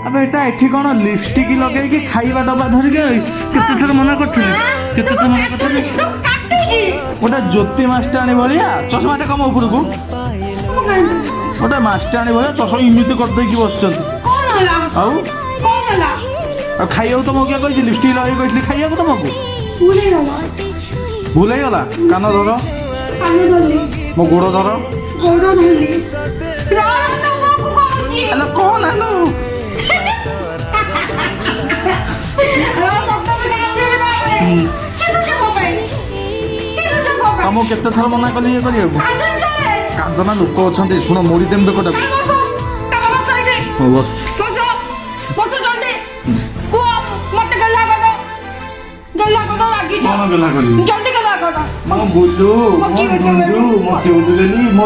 আবে এটা এଠି କ'ଣ লিପଷ୍ଟିକ ଲଗେଇକି ଖାଇବା ଡବା ଧରିକି କେତେ ଥର ମନା କରିଥିଲି କେତେ ଥର ମନା କରିଥିଲି ଗୋଟେ ଜ୍ୟୋତି ମାଷ୍ଟାଣୀ ଭଳିଆ ଚଷମାଟା କମ ଉପରକୁ ଗୋଟେ ମାଷ୍ଟାଣୀ ଭଳିଆ ଚଷମା ଏମିତି କରିଦେଇକି ବସିଛନ୍ତି ଆଉ ଆଉ ଖାଇବାକୁ ତମକୁ କିଏ କହିଛି ଲିପଷ୍ଟିକ ଲଗେଇକି କହିଥିଲି ଖାଇବାକୁ ତମକୁ ଭୁଲ ହେଇଗଲା କାନ ଧର ମୋ ଗୋଡ଼ ଧର ହେଲେ କ'ଣ ହେଲୋ ତମକୁ କେତେ ଥର ମନା କଲି ଇଏ କରିବାକୁ କାନ୍ଦନା ଲୋକ ଅଛନ୍ତି ଶୁଣ ମୋଡ଼ି ଦେମ ବେକଟାକୁ ହଉ ବସ କ'ଣ ଗଲା କରିବି ମୋ ବୁଲୁ ମୋ ବୁଲୁ ମୋ କେଉଁଠୁ ଗଲି ମୋ